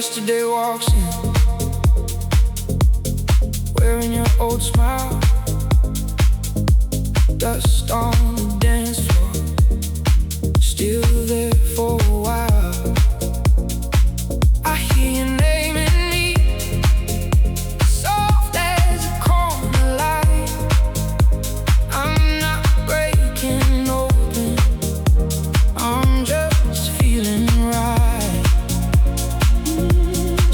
yesterday walks in, wearing your old smile, dust on the dance floor, still there for a while. I hear your name in me, soft as a corner light. I'm not breaking open, I'm just feeling right.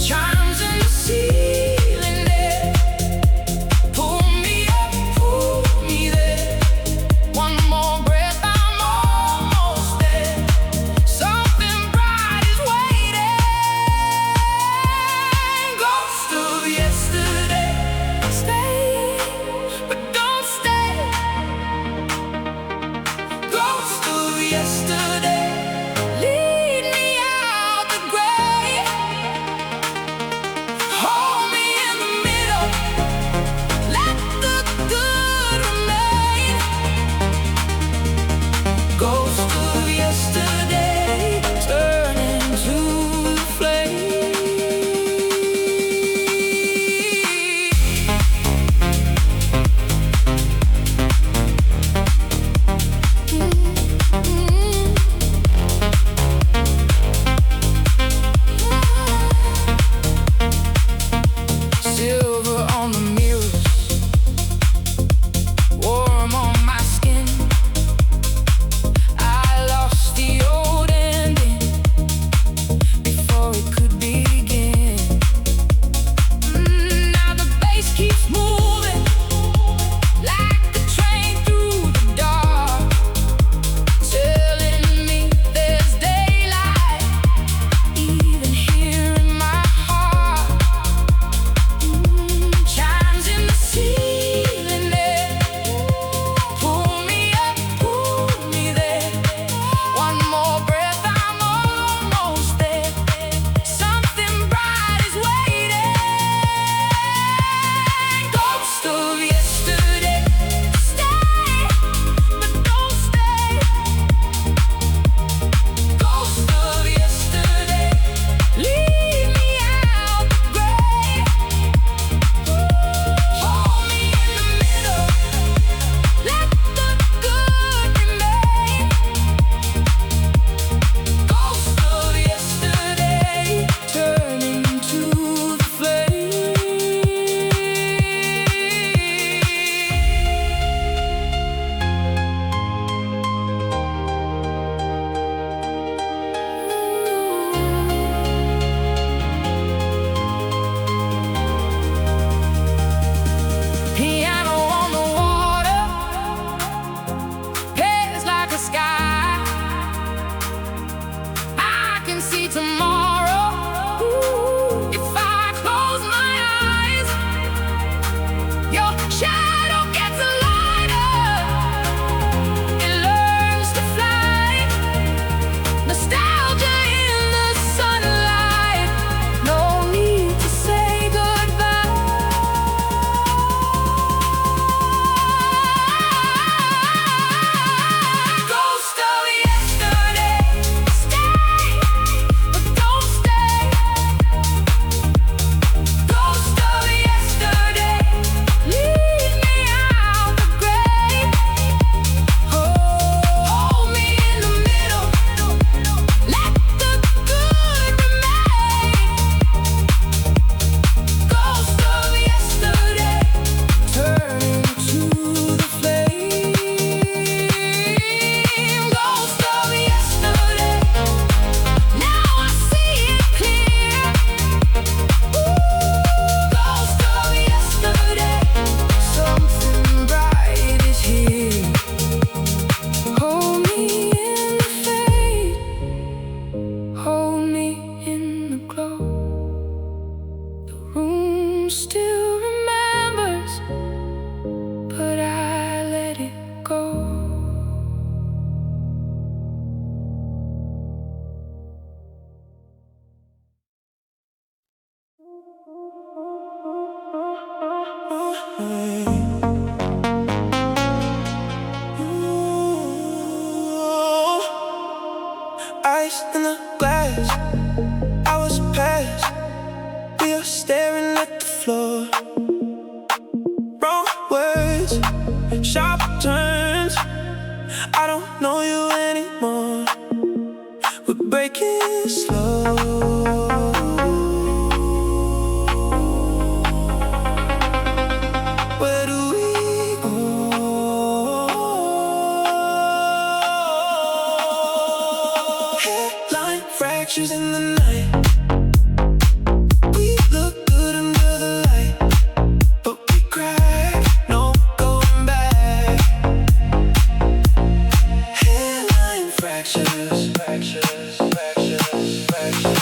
Chimes in the ceiling there, pull me up, pull me there. One more breath, I'm almost there. Something bright is waiting. Ghost of yesterday, stay, but don't stay. Ghost of yesterday, lead me out the grave. Hold me in the middle, let the good remain. Ghost of yesterday, turn into the flame. Silver on the mirrors, warm on my skin. I lost the old ending before it could begin. Now the bass keeps moving like the train through the dark, telling me there's daylight even here in my heart. Chimes in the ceiling there, pull me up, pull me there. One more breath, I'm almost there. Something bright is waiting. Ghost of yesterday, stay, but don't stay. Ghost of yesterday, lead me out the grave. Hold me in the middle, let the good remain. Ghost of yesterday, turning to the flame. Piano on the water, hair's like a sky. I can see tomorrow, if I close my eyes. Your shadow gets lighter, it learns to fly. Nostalgia in the sunlight, no need to say goodbye. Ghost of yesterday, stay, but don't stay. Ghost of yesterday, lead me out the grave. Hold me in the middle, let the good remain. Ghost of yesterday, turning to the flame. Ghost of yesterday, now I see it clear. Ghost of yesterday, something bright is here. Hold me in the fade, hold me in the glow. The room still remembers, but I let it go. Ice in the glass, I was past breaking slow. Where do we go? Headline fractures in the night. We look good under the light, but we crack, no going back. Headline fractures, fractures, fractures, fractures.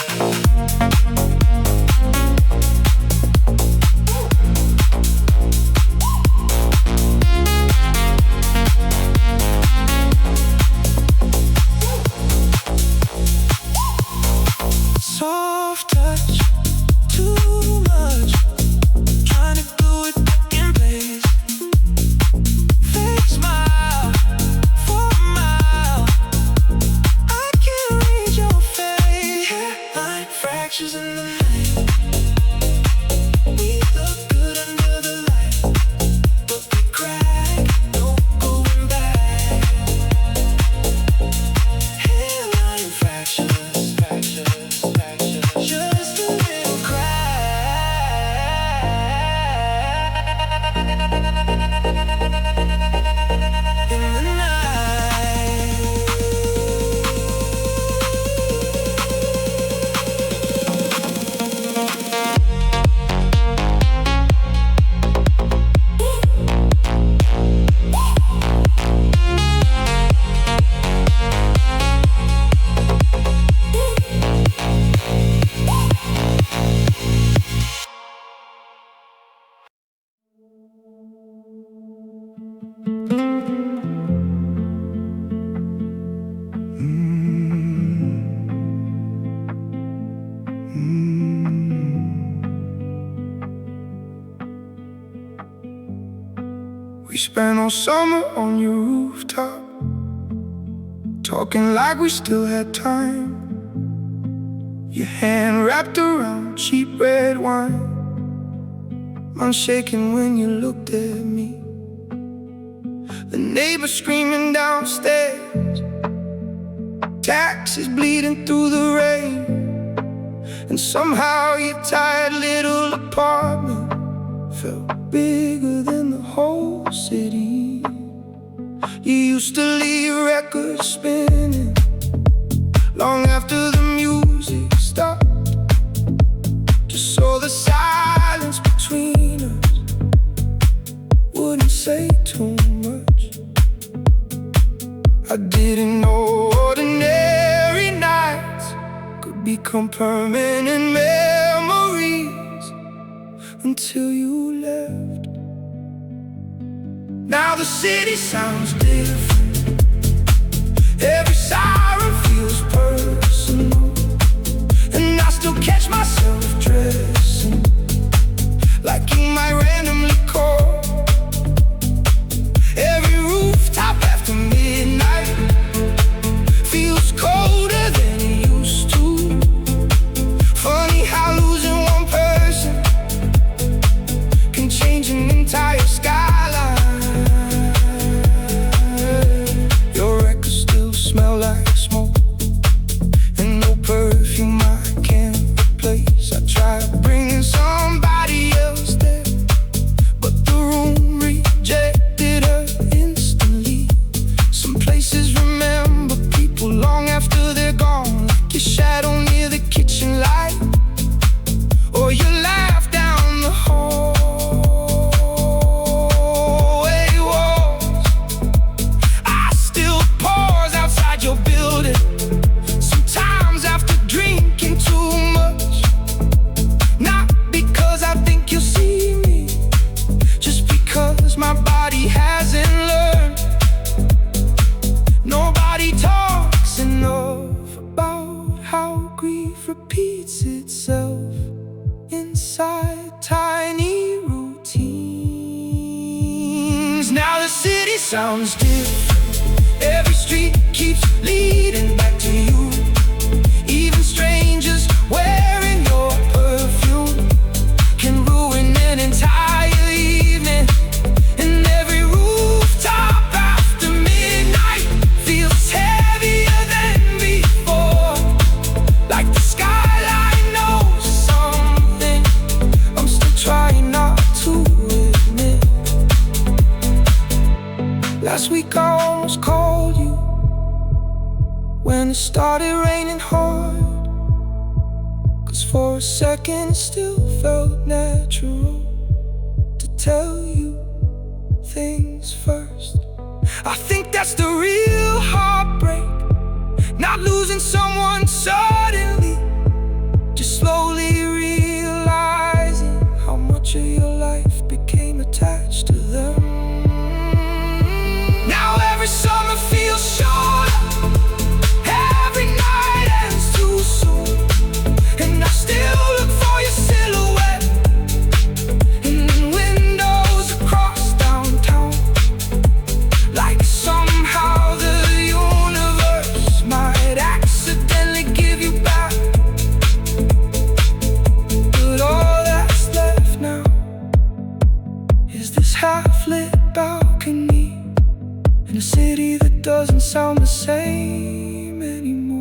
Soft touch, too much, trying to do it back in place. Fake smile for a mile, I can't read your face. Hairline fractures in the night. We look good under the light, but we crack, no going back. Hairline fractures, fractures, fractures. Just a little crack in the night. We spent all summer on your rooftop, talking like we still had time. Your hand wrapped around cheap red wine, mine shaking when you looked at me. The neighbor screaming downstairs, taxis bleeding through the rain, and somehow your tired little apartment felt bigger than the whole city. You used to leave records spinning long after the music stopped, just so the silence between us wouldn't say too much. I didn't know ordinary nights could become permanent memories until you left. Now the city sounds different, every siren feels personal, and I still catch myself dressing like you might randomly call. Every rooftop after midnight feels colder than it used to. Funny how losing one person can change an entire skyline. Your records still smell like smoke, and no perfume I can't replace. I tried bringing somebody else there, but the room rejected her instantly. Some places remember people long after they're gone, like your shadow near the kitchen light, or your laugh down the hallway walls. I still pause outside your building, sometimes after drinking too much. Not because I think you'll see me, just because my body hasn't learned. Nobody talks enough about how grief repeats itself inside tiny routines. Now the city sounds different, every street keeps leading back to you. Even strangers wearing your perfume can ruin an entire evening. And every rooftop after midnight feels heavier than before. started raining hard, 'cause for a second it still felt natural to tell you things first. I think that's the real heartbreak, not losing someone suddenly, just slowly realizing how much of your life became attached to them. Now every summer feels short, every night ends too soon, and I still look for your silhouette in windows across downtown, like somehow the universe might accidentally give you back. But all that's left now is this half-lit balcony in a city that doesn't sound the same anymore.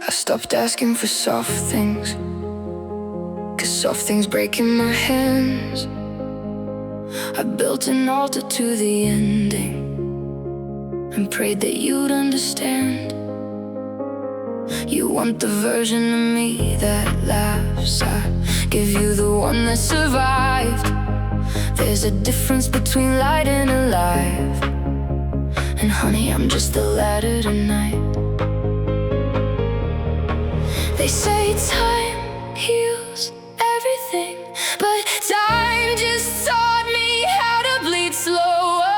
I stopped asking for soft things, 'cause soft things break in my hands. I built an altar to the ending and prayed that you'd understand. You want the version of me that laughs, I give you the one that survived. There's a difference between light and alive, and honey, I'm just the ladder tonight. They say time heals everything, but time just taught me how to bleed slower.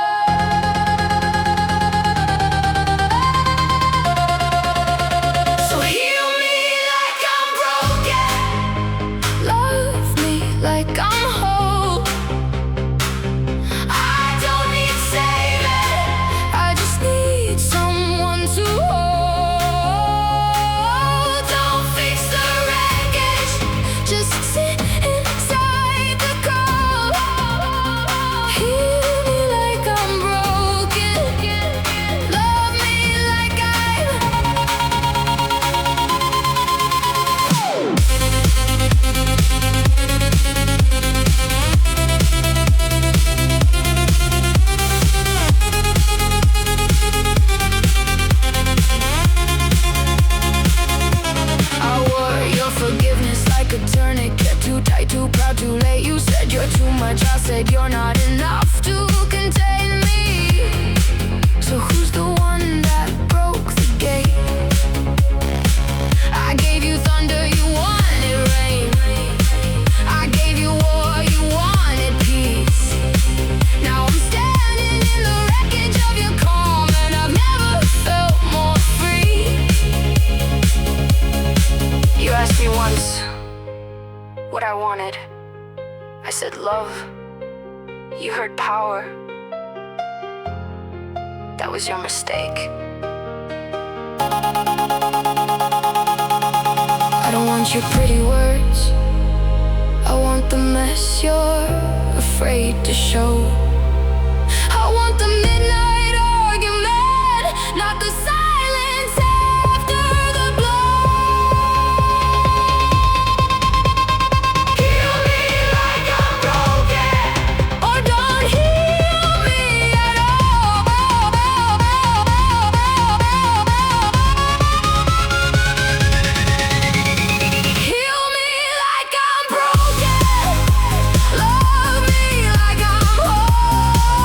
So heal me like I'm broken, love me like I'm whole. I don't need saving, I just need someone to hold. Don't fix the wreckage, just sit inside the cold. Heal me like I'm broken, love me like I wore your forgiveness like a tourniquet, too tight, too proud, too late. You said you're too much, I said you're not enough to contain me. So who's the one that broke the gate? I gave you thunder, you wanted rain. I gave you war, you wanted peace. Now I'm standing in the wreckage of your calm, and I've never felt more free. You asked me once what I wanted. I said love. You heard power. That was your mistake. I don't want your pretty words, I want the mess you're afraid to show. I want the midnight argument, not the silence after the blow. Heal me like I'm broken, or don't heal me at all. Heal me like I'm broken, love me like I'm whole.